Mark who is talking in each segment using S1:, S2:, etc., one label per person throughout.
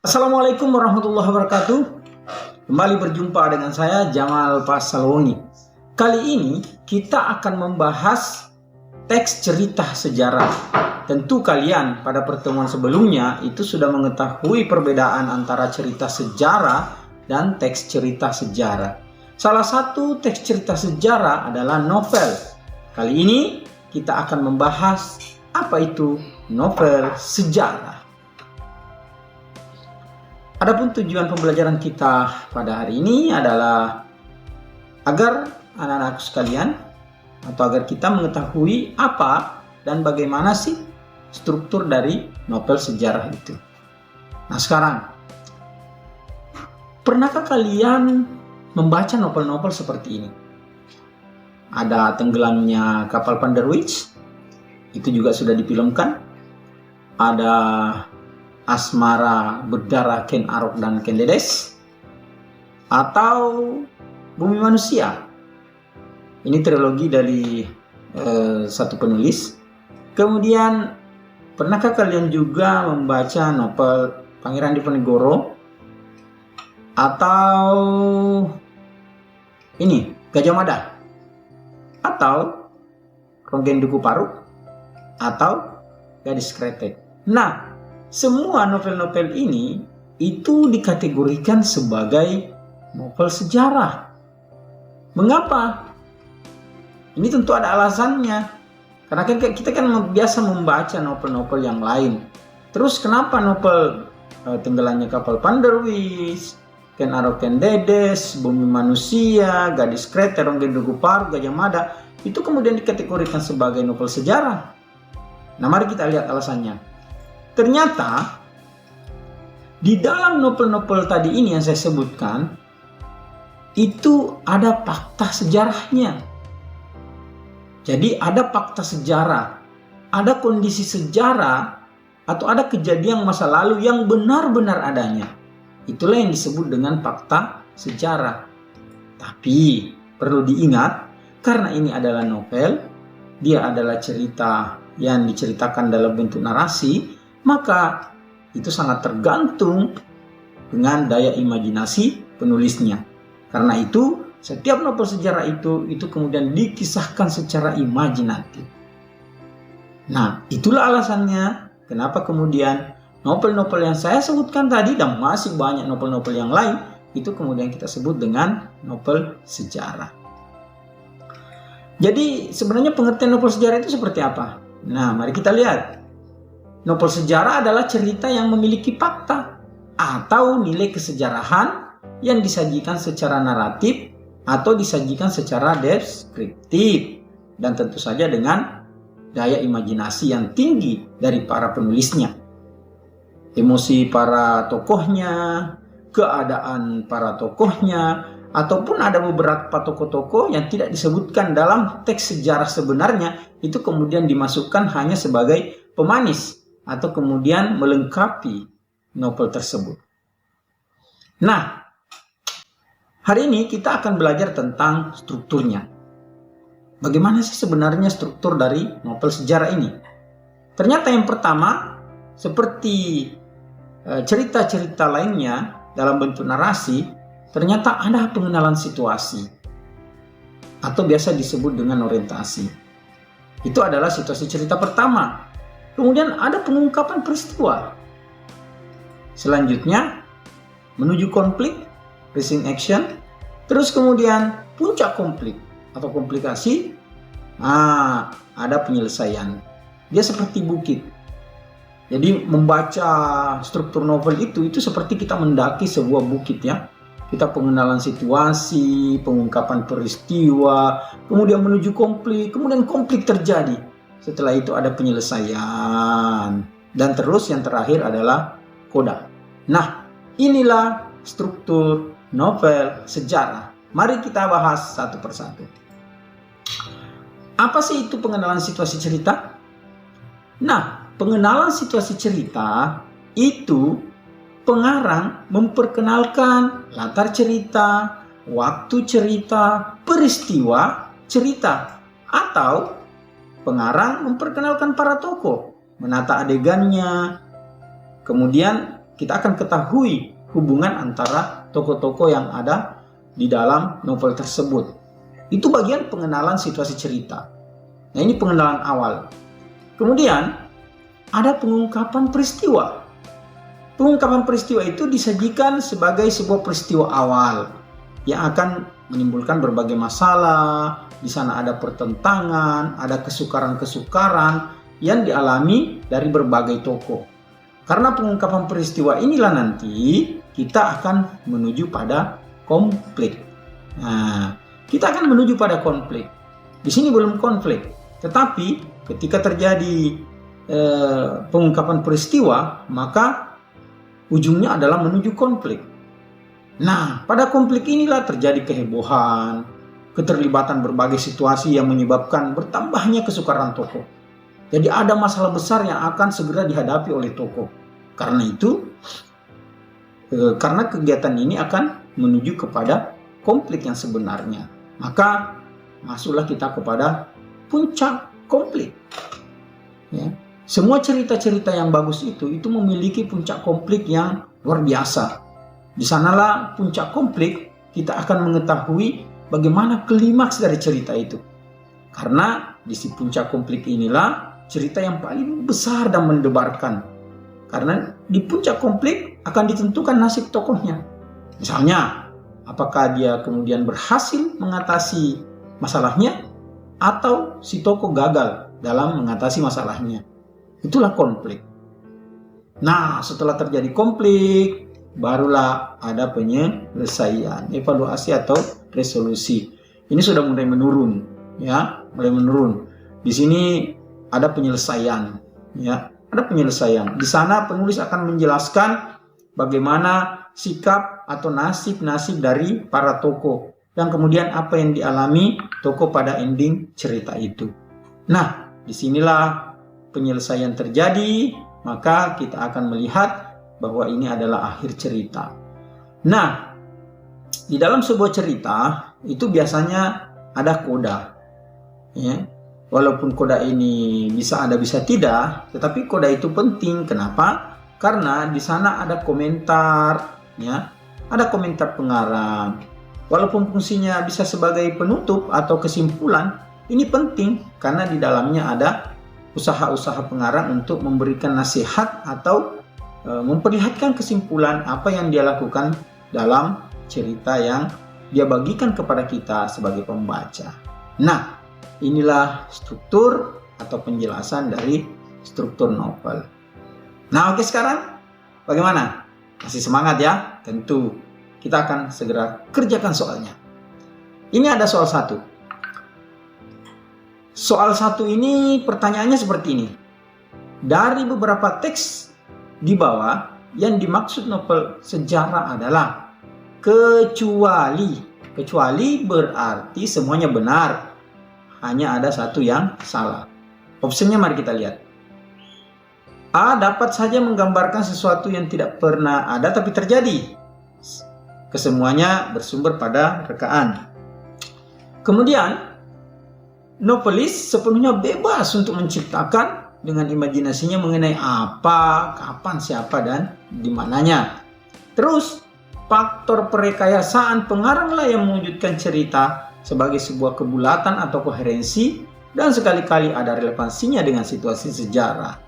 S1: Assalamualaikum warahmatullahi wabarakatuh. Kembali berjumpa dengan saya Jamal Pasalwongi. Kali ini kita akan membahas teks cerita sejarah. Tentu kalian pada pertemuan sebelumnya itu sudah mengetahui perbedaan antara cerita sejarah dan teks cerita sejarah. Salah satu teks cerita sejarah adalah novel. Kali ini kita akan membahas apa itu novel sejarah. Adapun tujuan pembelajaran kita pada hari ini adalah agar anak-anak sekalian atau agar kita mengetahui apa dan bagaimana sih struktur dari novel sejarah itu. Nah sekarang, pernahkah kalian membaca novel-novel seperti ini? Ada Tenggelamnya Kapal Panderwich, itu juga sudah difilmkan. Ada Asmara Berdarah Ken Arok dan Ken Dedes, atau Bumi Manusia. Ini trilogi dari satu penulis. Kemudian pernahkah kalian juga membaca novel Pangeran Diponegoro atau ini Gajah Mada atau Ronggen Duku Paruk atau Gadis Kretek? Nah, semua novel-novel ini itu dikategorikan sebagai novel sejarah. Mengapa? Ini tentu ada alasannya. Karena kita kan biasa membaca novel-novel yang lain. Terus kenapa novel Tenggelamnya Kapal Panderwich, Ken Arok Ken Dedes, Bumi Manusia, Gadis Kretek, Ronggen Duku Paruk, Gajah Mada itu kemudian dikategorikan sebagai novel sejarah? Nah, mari kita lihat alasannya. Ternyata di dalam novel-novel tadi ini yang saya sebutkan itu ada fakta sejarahnya. Jadi ada fakta sejarah, ada kondisi sejarah atau ada kejadian masa lalu yang benar-benar adanya. Itulah yang disebut dengan fakta sejarah. Tapi perlu diingat, karena ini adalah novel, dia adalah cerita yang diceritakan dalam bentuk narasi, maka itu sangat tergantung dengan daya imajinasi penulisnya. Karena itu setiap novel sejarah itu kemudian dikisahkan secara imajinatif. Nah, itulah alasannya kenapa kemudian novel-novel yang saya sebutkan tadi dan masih banyak novel-novel yang lain itu kemudian kita sebut dengan novel sejarah. Jadi sebenarnya pengertian novel sejarah itu seperti apa? Nah, mari kita lihat. Novel sejarah adalah cerita yang memiliki fakta atau nilai kesejarahan yang disajikan secara naratif atau disajikan secara deskriptif dan tentu saja dengan daya imajinasi yang tinggi dari para penulisnya. Emosi para tokohnya, keadaan para tokohnya, ataupun ada beberapa tokoh-tokoh yang tidak disebutkan dalam teks sejarah sebenarnya itu kemudian dimasukkan hanya sebagai pemanis atau kemudian melengkapi novel tersebut. Nah, hari ini kita akan belajar tentang strukturnya. Bagaimana sih sebenarnya struktur dari novel sejarah ini? Ternyata yang pertama, seperti cerita-cerita lainnya dalam bentuk narasi, ternyata ada pengenalan situasi atau biasa disebut dengan orientasi. Itu adalah situasi cerita pertama. Kemudian ada pengungkapan peristiwa. Selanjutnya menuju konflik, rising action. Terus kemudian puncak konflik atau komplikasi. Ada penyelesaian. Dia seperti bukit. Jadi membaca struktur novel itu seperti kita mendaki sebuah bukit ya. Kita pengenalan situasi, pengungkapan peristiwa, kemudian menuju konflik, kemudian konflik terjadi. Setelah itu ada penyelesaian. Dan terus yang terakhir adalah koda. Nah, inilah struktur novel sejarah. Mari kita bahas satu persatu. Apa sih itu pengenalan situasi cerita? Nah, pengenalan situasi cerita itu pengarang memperkenalkan latar cerita, waktu cerita, peristiwa cerita, atau pengarang memperkenalkan para tokoh, menata adegannya, kemudian kita akan ketahui hubungan antara tokoh-tokoh yang ada di dalam novel tersebut. Itu bagian pengenalan situasi cerita. Nah, ini pengenalan awal. Kemudian ada pengungkapan peristiwa. Pengungkapan peristiwa itu disajikan sebagai sebuah peristiwa awal yang akan menimbulkan berbagai masalah. Di sana ada pertentangan, ada kesukaran-kesukaran yang dialami dari berbagai tokoh. Karena pengungkapan peristiwa inilah nanti kita akan menuju pada konflik. Nah, kita akan menuju pada konflik. Di sini belum konflik, tetapi ketika terjadi pengungkapan peristiwa, maka ujungnya adalah menuju konflik. Nah, pada konflik inilah terjadi kehebohan, keterlibatan berbagai situasi yang menyebabkan bertambahnya kesukaran tokoh. Jadi ada masalah besar yang akan segera dihadapi oleh tokoh. Karena itu, karena kegiatan ini akan menuju kepada konflik yang sebenarnya. Maka masuklah kita kepada puncak konflik. Ya. Semua cerita-cerita yang bagus itu memiliki puncak konflik yang luar biasa. Di sanalah puncak konflik kita akan mengetahui bagaimana klimaks dari cerita itu. Karena di si puncak konflik inilah cerita yang paling besar dan mendebarkan. Karena di puncak konflik akan ditentukan nasib tokohnya. Misalnya, apakah dia kemudian berhasil mengatasi masalahnya atau si tokoh gagal dalam mengatasi masalahnya. Itulah konflik. Nah, setelah terjadi konflik, barulah ada penyelesaian, evaluasi atau resolusi. Ini sudah mulai menurun, ya, mulai menurun. Di sini ada penyelesaian, ya, ada penyelesaian. Di sana penulis akan menjelaskan bagaimana sikap atau nasib-nasib dari para tokoh dan kemudian apa yang dialami tokoh pada ending cerita itu. Nah, disinilah penyelesaian terjadi, maka kita akan melihat bahwa ini adalah akhir cerita. Nah, di dalam sebuah cerita itu biasanya ada koda, ya. Walaupun koda ini bisa ada bisa tidak, tetapi koda itu penting. Kenapa? Karena di sana ada komentar, ya, ada komentar pengarang. Walaupun fungsinya bisa sebagai penutup atau kesimpulan, ini penting karena di dalamnya ada usaha-usaha pengarang untuk memberikan nasihat atau memperlihatkan kesimpulan apa yang dia lakukan dalam cerita yang dia bagikan kepada kita sebagai pembaca. Nah, inilah struktur atau penjelasan dari struktur novel. Nah, oke, sekarang bagaimana? Masih semangat ya? Tentu kita akan segera kerjakan soalnya. Ini ada soal 1. Soal 1 ini pertanyaannya seperti ini. Dari beberapa teks di bawah yang dimaksud novel sejarah adalah kecuali berarti semuanya benar. Hanya ada satu yang salah. Opsinya mari kita lihat. A. Dapat saja menggambarkan sesuatu yang tidak pernah ada tapi terjadi. Kesemuanya bersumber pada rekaan. Kemudian, novelis sepenuhnya bebas untuk menciptakan dengan imajinasinya mengenai apa, kapan, siapa, dan di mananya. Terus, faktor perekayasaan pengaranglah yang mewujudkan cerita sebagai sebuah kebulatan atau koherensi dan sekali-kali ada relevansinya dengan situasi sejarah.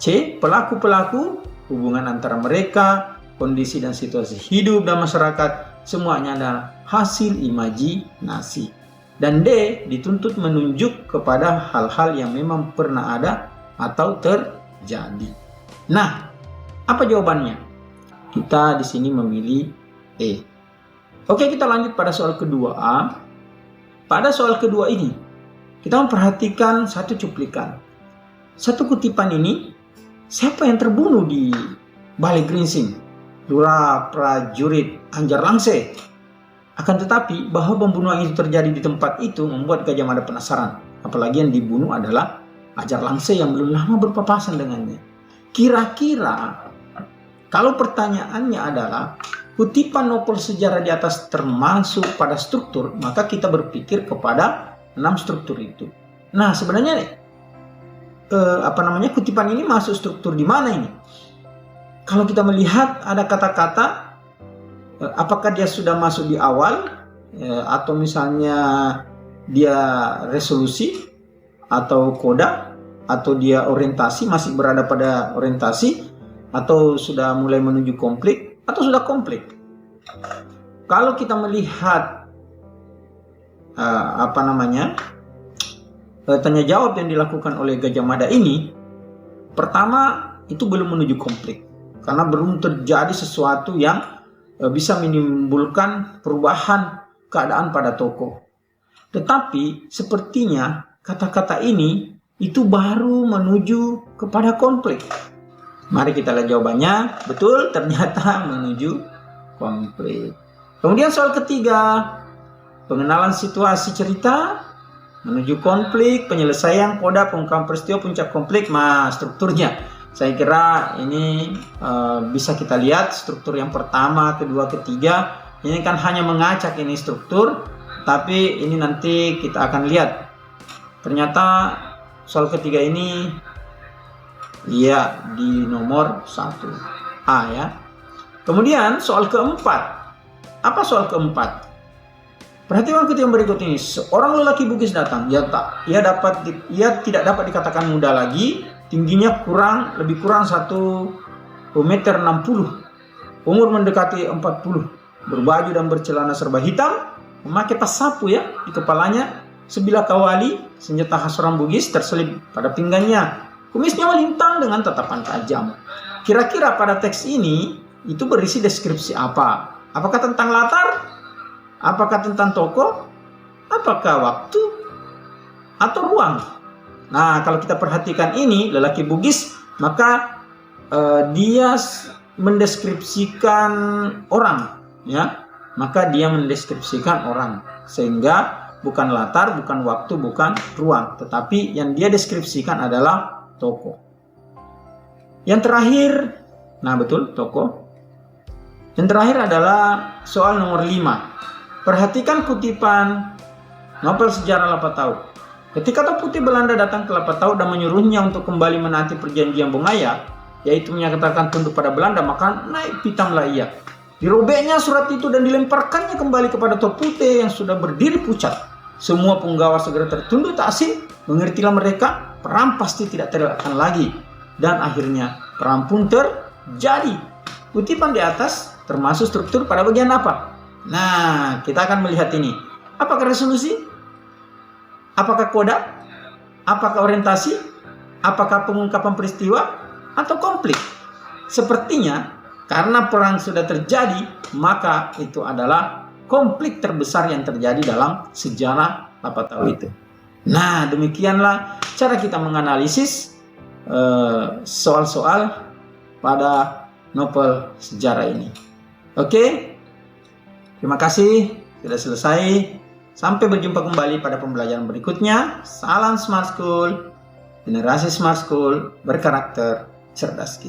S1: C. Pelaku-pelaku, hubungan antara mereka, kondisi dan situasi hidup dan masyarakat, semuanya adalah hasil imajinasi. Dan D. Dituntut menunjuk kepada hal-hal yang memang pernah ada atau terjadi. Nah, apa jawabannya? Kita di sini memilih E. Oke, kita lanjut pada soal kedua. Pada soal kedua ini, kita memperhatikan satu cuplikan. Satu kutipan ini, siapa yang terbunuh di Balai Gringsing? Lurah Prajurit Anjar Langse. Akan tetapi, bahwa pembunuhan itu terjadi di tempat itu membuat Gajah Mada penasaran. Apalagi yang dibunuh adalah Anjar Langse yang belum lama berpapasan dengannya. Kira-kira, kalau pertanyaannya adalah, kutipan novel sejarah di atas termasuk pada struktur, maka kita berpikir kepada 6 struktur itu. Nah, sebenarnya kutipan ini masuk struktur di mana ini? kalau kita melihat ada kata-kata, apakah dia sudah masuk di awal, atau misalnya dia resolusi, atau koda, atau dia orientasi, masih berada pada orientasi, atau sudah mulai menuju konflik, atau sudah konflik. Kalau kita melihat tanya jawab yang dilakukan oleh Gajah Mada ini, pertama itu belum menuju konflik, karena belum terjadi sesuatu yang bisa menimbulkan perubahan keadaan pada tokoh. Tetapi sepertinya kata-kata ini itu baru menuju kepada konflik. Mari kita lihat jawabannya. Betul, ternyata menuju konflik. Kemudian soal ketiga, pengenalan situasi cerita menuju konflik, penyelesaian, koda, pengungkapan peristiwa, puncak konflik. Strukturnya saya kira ini bisa kita lihat struktur yang pertama, kedua, ketiga. Ini kan hanya mengacak ini struktur, tapi ini nanti kita akan lihat. Ternyata soal ketiga ini ya di nomor 1A ya. Kemudian soal keempat. Apa soal keempat? Perhatikan ketika berikut ini. Seorang lelaki Bugis datang. Ia tidak dapat dikatakan muda lagi. Tingginya lebih kurang 1,60 meter. Umur mendekati 40. Berbaju dan bercelana serba hitam. Memakai tas sapu ya di kepalanya. Sebilah kawali, senjata khas orang Bugis terselip pada pinggangnya. Kumisnya melintang dengan tatapan tajam. Kira-kira pada teks ini itu berisi deskripsi apa? Apakah tentang latar? Apakah tentang tokoh? Apakah waktu? Atau ruang? Nah, kalau kita perhatikan ini, lelaki Bugis, maka dia mendeskripsikan orang, ya. Maka dia mendeskripsikan orang, sehingga bukan latar, bukan waktu, bukan ruang, tetapi yang dia deskripsikan adalah tokoh. Yang terakhir, nah betul, tokoh. Yang terakhir adalah soal nomor 5. Perhatikan kutipan novel Sejarah Lapatau. Ketika Toh Belanda datang ke Lapatau dan menyuruhnya untuk kembali menaati perjanjian Bongaya, yaitu menyatakan tunduk pada Belanda, maka naik pitamlah ia. Dirobeknya surat itu dan dilemparkannya kembali kepada Toh Putih yang sudah berdiri pucat. Semua punggawa segera tertunduk taksim, mengertilah mereka, perang pasti tidak terelakkan lagi. Dan akhirnya perang pun terjadi. Kutipan di atas termasuk struktur pada bagian apa? Nah, kita akan melihat ini. Apakah resolusi? Apakah koda? Apakah orientasi? Apakah pengungkapan peristiwa? Atau konflik? Sepertinya karena perang sudah terjadi, maka itu adalah konflik terbesar yang terjadi dalam sejarah Lapatau itu. Nah, demikianlah cara kita menganalisis soal-soal pada novel sejarah ini. Oke, terima kasih sudah selesai. Sampai berjumpa kembali pada pembelajaran berikutnya. Salam Smart School, generasi Smart School berkarakter cerdas.